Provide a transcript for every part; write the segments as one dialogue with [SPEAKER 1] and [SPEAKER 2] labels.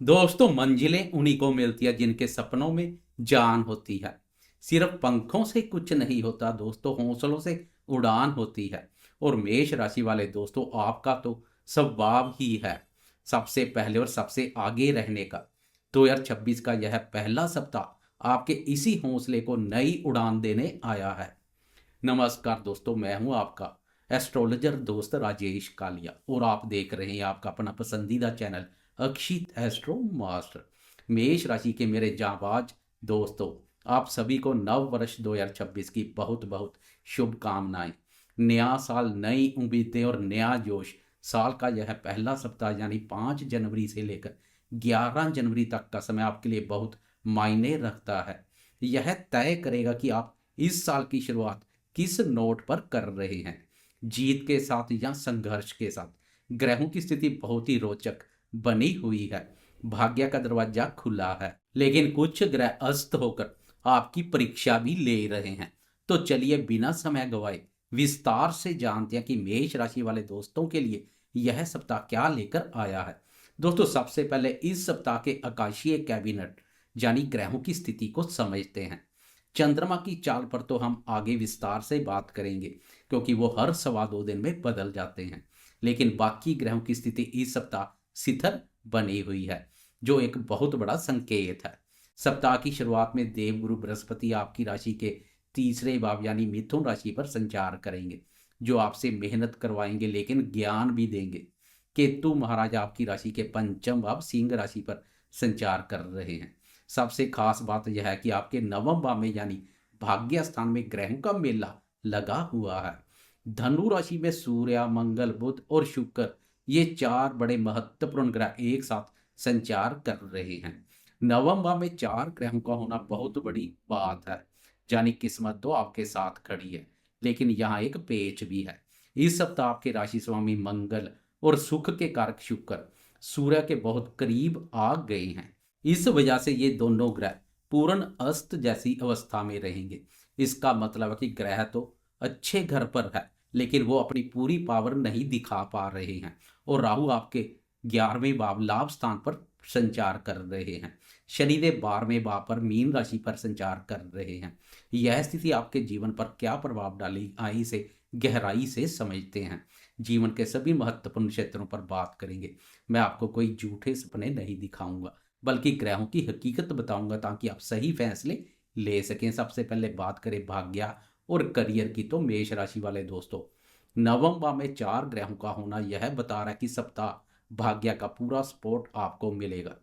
[SPEAKER 1] दोस्तों, मंजिलें उन्हीं को मिलती है जिनके सपनों में जान होती है। सिर्फ पंखों से कुछ नहीं होता दोस्तों, हौसलों से उड़ान होती है। और मेष राशि वाले दोस्तों, आपका तो स्वभाव ही है सबसे पहले और सबसे आगे रहने का। 2026 का यह पहला सप्ताह आपके इसी हौसले को नई उड़ान देने आया है। नमस्कार दोस्तों, मैं हूं आपका एस्ट्रोलॉजर दोस्त राजेश कालिया और आप देख रहे हैं आपका अपना पसंदीदा चैनल अक्षित एस्ट्रो मास्टर। मेष राशि के मेरे जांबाज दोस्तों, आप सभी को नव वर्ष 2026 की बहुत बहुत शुभकामनाएं। नया साल, नई उम्मीदें और नया जोश। साल का यह पहला सप्ताह यानी 5 जनवरी से लेकर 11 जनवरी तक का समय आपके लिए बहुत मायने रखता है। यह तय करेगा कि आप इस साल की शुरुआत किस नोट पर कर रहे हैं, जीत के साथ या संघर्ष के साथ। ग्रहों की स्थिति बहुत ही रोचक बनी हुई है। भाग्य का दरवाजा खुला है, लेकिन कुछ ग्रह अस्त होकर आपकी परीक्षा भी ले रहे हैं। तो चलिए बिना समय गवाए विस्तार से जानते हैं कि मेष राशि वाले दोस्तों के लिए यह सप्ताह क्या लेकर आया है। दोस्तों, सबसे पहले इस सप्ताह के आकाशीय कैबिनेट यानी ग्रहों की स्थिति को समझते हैं। चंद्रमा की चाल पर तो हम आगे विस्तार से बात करेंगे, क्योंकि वो हर 2.25 दिन में बदल जाते हैं। लेकिन बाकी ग्रहों की स्थिति इस सप्ताह शिथिल बनी हुई है, जो एक बहुत बड़ा संकेत है। सप्ताह की शुरुआत में देवगुरु बृहस्पति आपकी राशि के तीसरे भाव यानी मिथुन राशि पर संचार करेंगे, जो आपसे मेहनत करवाएंगे लेकिन ज्ञान भी देंगे। केतु महाराज आपकी राशि के पंचम भाव सिंह राशि पर संचार कर रहे हैं। सबसे खास बात यह है कि आपके नवम भाव में यानी भाग्य स्थान में ग्रहों का मेला लगा हुआ है। धनु राशि में सूर्य, मंगल, बुध और शुक्र, ये 4 बड़े महत्वपूर्ण ग्रह एक साथ संचार कर रहे हैं। नवम भाव में 4 ग्रहों का होना बहुत बड़ी बात है, यानी किस्मत तो आपके साथ खड़ी है। लेकिन यहाँ एक पेच भी है। इस सप्ताह आपके राशि स्वामी मंगल और सुख के कारक शुक्र सूर्य के बहुत करीब आ गए हैं। इस वजह से ये दोनों ग्रह पूर्ण अस्त जैसी अवस्था में रहेंगे। इसका मतलब है कि ग्रह तो अच्छे घर पर है, लेकिन वो अपनी पूरी पावर नहीं दिखा पा रहे हैं। और राहु आपके 11वें भाव लाभ स्थान पर संचार कर रहे हैं। शनिदेव 12वें भाव पर मीन राशि पर संचार कर रहे हैं। यह स्थिति आपके जीवन पर क्या प्रभाव डाली, आई से गहराई से समझते हैं। जीवन के सभी महत्वपूर्ण क्षेत्रों पर बात करेंगे। मैं आपको कोई झूठे सपने नहीं दिखाऊंगा, बल्कि ग्रहों की हकीकत बताऊंगा, ताकि आप सही फैसले ले सकें। सबसे पहले बात करें भाग्य और करियर की, तो मेष राशि वाले दोस्तों, नवम भाव में 4 ग्रहों का होना यह बता रहा है कि सप्ताह भाग्य का पूरा सपोर्ट आपको मिलेगा।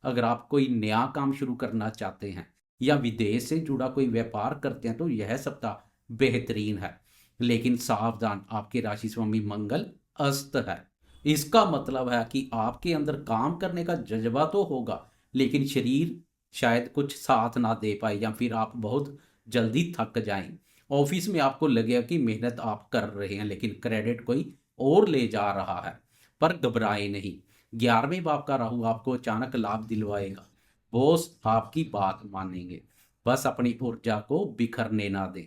[SPEAKER 1] अगर आप कोई नया काम शुरू करना चाहते हैं या विदेश से जुड़ा कोई व्यापार करते हैं, तो यह सप्ताह बेहतरीन है। लेकिन सावधान, आपके राशि स्वामी मंगल अस्त है। इसका मतलब है कि आपके अंदर काम करने का जज्बा तो होगा, लेकिन शरीर शायद कुछ साथ ना दे पाए, या फिर आप बहुत जल्दी थक जाएं। ऑफिस में आपको लगेगा कि मेहनत आप कर रहे हैं, लेकिन क्रेडिट कोई और ले जा रहा है। पर घबराए नहीं, 11वें भाव का राहु आपको अचानक लाभ दिलवाएगा। बॉस आपकी बात मानेंगे, बस अपनी ऊर्जा को बिखरने ना दें।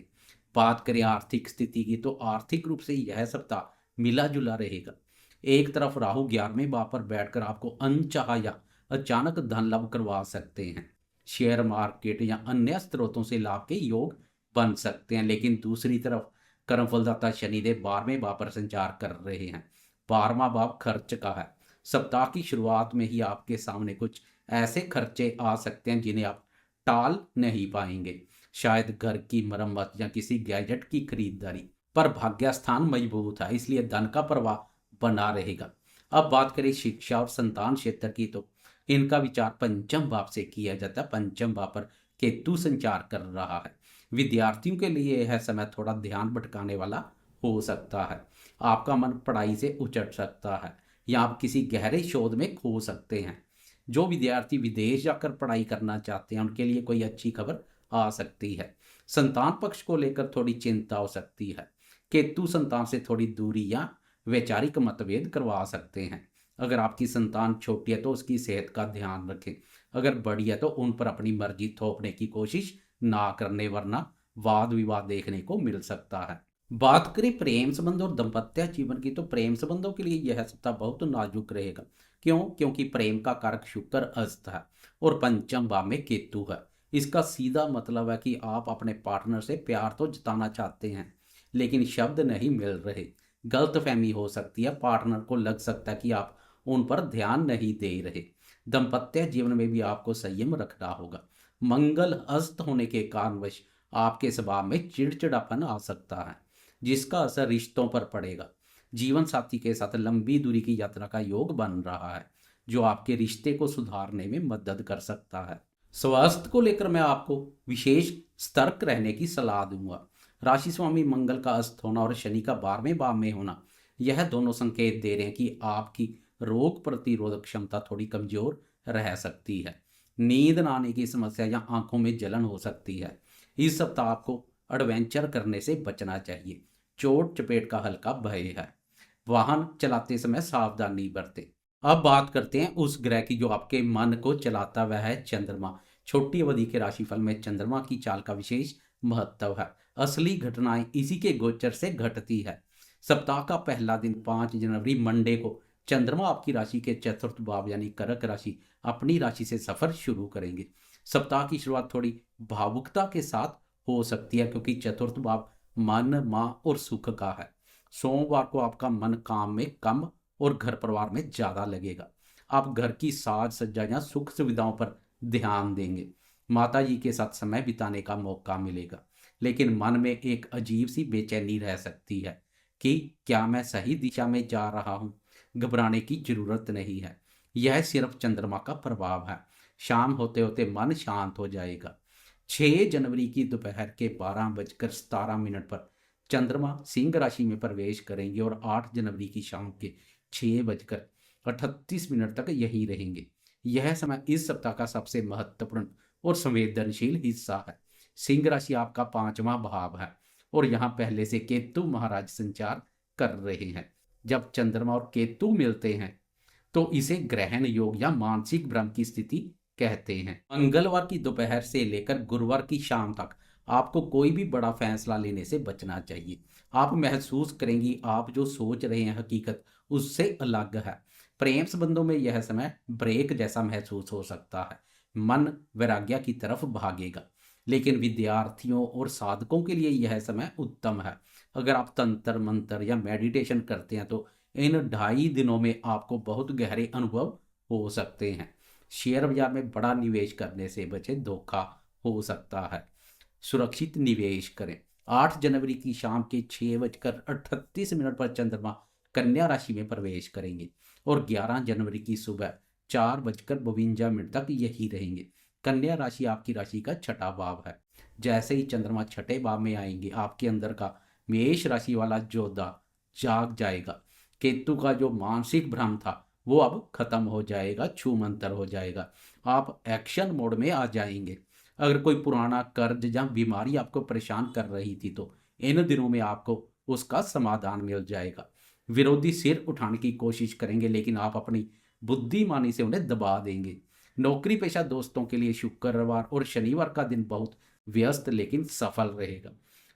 [SPEAKER 1] बात करें आर्थिक स्थिति की, तो आर्थिक रूप से यह सप्ताह मिला जुला रहेगा। एक तरफ राहु 11वें भाव पर बैठकर आपको अनचाहा या अचानक धन लाभ करवा सकते हैं। शेयर मार्केट या अन्य स्रोतों से लाभ के योग बन सकते हैं। लेकिन दूसरी तरफ कर्मफलदाता शनिदेव 12वें भाव पर संचार कर रहे हैं। 12वां भाव खर्च का है। सप्ताह की शुरुआत में ही आपके सामने कुछ ऐसे खर्चे आ सकते हैं जिन्हें आप टाल नहीं पाएंगे। शायद घर की मरम्मत या किसी गैजेट की खरीदारी। पर भाग्य स्थान मजबूत है, इसलिए धन का प्रवाह बना रहेगा। अब बात करें शिक्षा और संतान क्षेत्र की, तो इनका विचार पंचम भाव से किया जाता है। पंचम भाव पर केतु संचार कर रहा है। विद्यार्थियों के लिए यह समय थोड़ा ध्यान भटकाने वाला हो सकता है। आपका मन पढ़ाई से उचट सकता है, या आप किसी गहरे शोध में खो सकते हैं। जो विद्यार्थी विदेश जाकर पढ़ाई करना चाहते हैं, उनके लिए कोई अच्छी खबर आ सकती है। संतान पक्ष को लेकर थोड़ी चिंता हो सकती है। केतु संतान से थोड़ी दूरी या वैचारिक मतभेद करवा सकते हैं। अगर आपकी संतान छोटी है तो उसकी सेहत का ध्यान रखें। अगर बड़ी है तो उन पर अपनी मर्जी थोपने की कोशिश ना करने, वरना वाद विवाद देखने को मिल सकता है। बात करें प्रेम संबंध और दाम्पत्य जीवन की, तो प्रेम संबंधों के लिए यह सप्ताह बहुत नाजुक रहेगा। क्यों? क्योंकि प्रेम का कारक शुक्र अस्त है और पंचम भाव में केतु है। इसका सीधा मतलब है कि आप अपने पार्टनर से प्यार तो जताना चाहते हैं, लेकिन शब्द नहीं मिल रहे। गलतफहमी हो सकती है, पार्टनर को लग सकता है कि आप उन पर ध्यान नहीं दे रहे। दाम्पत्य जीवन में भी आपको संयम रखना होगा। मंगल अस्त होने के कारणवश आपके स्वभाव में चिड़चिड़ापन आ सकता है, जिसका असर रिश्तों पर पड़ेगा। जीवन साथी के साथ लंबी दूरी की यात्रा का योग बन रहा है, जो आपके रिश्ते को सुधारने में मदद कर सकता है। स्वास्थ्य को लेकर मैं आपको विशेष सतर्क रहने की सलाह दूंगा। राशि स्वामी मंगल का अस्त होना और शनि का 12वें भाव में होना, यह दोनों संकेत दे रहे हैं कि आपकी रोग प्रतिरोधक क्षमता थोड़ी कमजोर रह सकती है। नींद न आने की समस्या या आंखों में जलन हो सकती है। इस सप्ताह आपको एडवेंचर करने से बचना चाहिए। चोट चपेट का हल्का भय है। वाहन चलाते समय सावधानी बरतें। अब बात करते हैं उस ग्रह की जो आपके मन को चलाता वह है चंद्रमा। छोटी अवधि के राशिफल में चंद्रमा की चाल का विशेष महत्व है। असली घटनाएं इसी के गोचर से घटती है। सप्ताह का पहला दिन 5 जनवरी मंडे को चंद्रमा आपकी राशि के चतुर्थ भाव यानी कर्क राशि अपनी राशि से सफर शुरू करेंगे। सप्ताह की शुरुआत थोड़ी भावुकता के साथ हो सकती है, क्योंकि चतुर्थ भाव मन, माँ और सुख का है। सोमवार को आपका मन काम में कम और घर परिवार में ज्यादा लगेगा। आप घर की साज सज्जा या सुख सुविधाओं पर ध्यान देंगे। माता जी के साथ समय बिताने का मौका मिलेगा, लेकिन मन में एक अजीब सी बेचैनी रह सकती है कि क्या मैं सही दिशा में जा रहा हूँ। घबराने की जरूरत नहीं है, यह सिर्फ चंद्रमा का प्रभाव है। शाम होते होते मन शांत हो जाएगा। 6 जनवरी की दोपहर के 12:17 पर चंद्रमा सिंह राशि में प्रवेश करेंगे और 8 जनवरी की शाम के 6:38 तक यही रहेंगे। यह समय इस सप्ताह का सबसे महत्वपूर्ण और संवेदनशील हिस्सा है। सिंह राशि आपका 5वां भाव है और यहाँ पहले से केतु महाराज संचार कर रहे हैं। जब चंद्रमा और केतु मिलते हैं तो इसे ग्रहण योग या मानसिक भ्रम की स्थिति कहते हैं। मंगलवार की दोपहर से लेकर गुरुवार की शाम तक आपको कोई भी बड़ा फैसला लेने से बचना चाहिए। आप महसूस करेंगी आप जो सोच रहे हैं हकीकत उससे अलग है। प्रेम संबंधों में यह समय ब्रेक जैसा महसूस हो सकता है। मन वैराग्य की तरफ भागेगा, लेकिन विद्यार्थियों और साधकों के लिए यह समय उत्तम है। अगर आप तंत्र मंत्र या मेडिटेशन करते हैं तो इन 2.5 दिनों में आपको बहुत गहरे अनुभव हो सकते हैं। शेयर बाजार में बड़ा निवेश करने से बचें, धोखा हो सकता है। सुरक्षित निवेश करें। 8 जनवरी की शाम के 6:38 पर चंद्रमा कन्या राशि में प्रवेश करेंगे और 11 जनवरी की सुबह 4:52 तक यही रहेंगे। कन्या राशि आपकी राशि का छठा भाव है। जैसे ही चंद्रमा छठे भाव में आएंगे आपके अंदर का मेष राशि वाला जोधा जाग जाएगा। केतु का जो मानसिक भ्रम था वो अब खत्म हो जाएगा, छू मंतर हो जाएगा। आप एक्शन मोड में आ जाएंगे। अगर कोई पुराना कर्ज या बीमारी आपको परेशान कर रही थी तो इन दिनों में आपको उसका समाधान मिल जाएगा। विरोधी सिर उठाने की कोशिश करेंगे, लेकिन आप अपनी बुद्धिमानी से उन्हें दबा देंगे। नौकरी पेशा दोस्तों के लिए शुक्रवार और शनिवार का दिन बहुत व्यस्त लेकिन सफल रहेगा।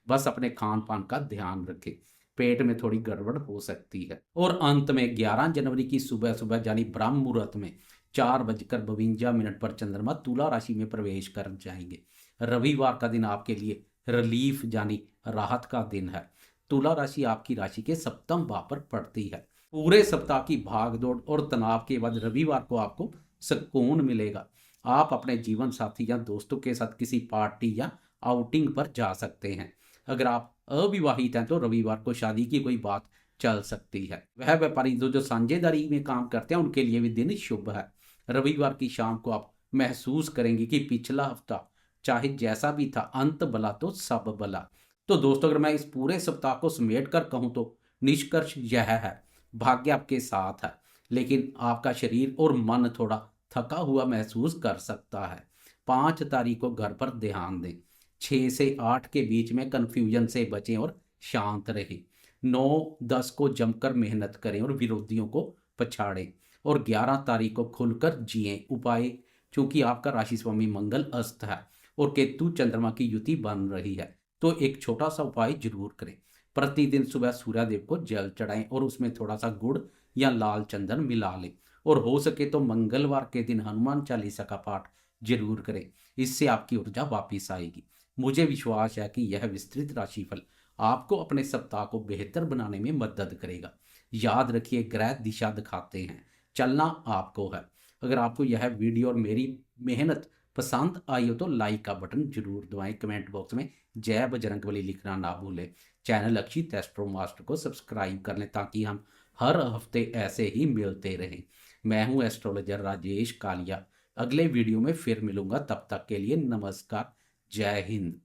[SPEAKER 1] बस अपने खान पान का ध्यान रखें, पेट में थोड़ी गड़बड़ हो सकती है। और अंत में 11 जनवरी की सुबह सुबह यानी ब्रह्म मुहूर्त में 4:52 पर चंद्रमा तुला राशि में प्रवेश कर जाएंगे। रविवार का दिन आपके लिए रिलीफ यानी राहत का दिन है। तुला राशि आपकी राशि के सप्तम भाव पर पड़ती है। पूरे सप्ताह की भागदौड़ और तनाव के बाद रविवार को आपको सुकून मिलेगा। आप अपने जीवन साथी या दोस्तों के साथ किसी पार्टी या आउटिंग पर जा सकते हैं। अगर आप अविवाहित हैं तो रविवार को शादी की कोई बात चल सकती है। वह व्यापारी जो साझेदारी में काम करते हैं उनके लिए भी दिन शुभ है। रविवार की शाम को आप महसूस करेंगे कि पिछला हफ्ता चाहे जैसा भी था, अंत भला तो सब भला। तो दोस्तों, अगर मैं इस पूरे सप्ताह को समेट कर कहूँ तो निष्कर्ष यह है, भाग्य आपके साथ है, लेकिन आपका शरीर और मन थोड़ा थका हुआ महसूस कर सकता है। 5 तारीख को घर पर ध्यान दें। 6 से 8 के बीच में कन्फ्यूजन से बचें और शांत रहें। 9-10 को जमकर मेहनत करें और विरोधियों को पछाड़ें। और 11 तारीख को खुलकर जिएं। उपाय, चूंकि आपका राशि स्वामी मंगल अस्त है और केतु चंद्रमा की युति बन रही है, तो एक छोटा सा उपाय जरूर करें। प्रतिदिन सुबह सूर्यदेव को जल चढ़ाएं और उसमें थोड़ा सा गुड़ या लाल चंदन मिला लें और हो सके तो मंगलवार के दिन हनुमान चालीसा का पाठ जरूर करें। इससे आपकी ऊर्जा वापिस आएगी। मुझे विश्वास है कि यह विस्तृत राशिफल आपको अपने सप्ताह को बेहतर बनाने में मदद करेगा। याद रखिए, ग्रह दिशा दिखाते हैं, चलना आपको है। अगर आपको यह वीडियो और मेरी मेहनत पसंद आई हो तो लाइक का बटन जरूर दबाएं। कमेंट बॉक्स में जय बजरंगबली लिखना ना भूलें। चैनल अक्षित एस्ट्रो मास्टर को सब्सक्राइब कर लें ताकि हम हर हफ्ते ऐसे ही मिलते रहें। मैं हूं एस्ट्रोलॉजर राजेश कालिया। अगले वीडियो में फिर मिलूंगा, तब तक के लिए नमस्कार। जय हिंद।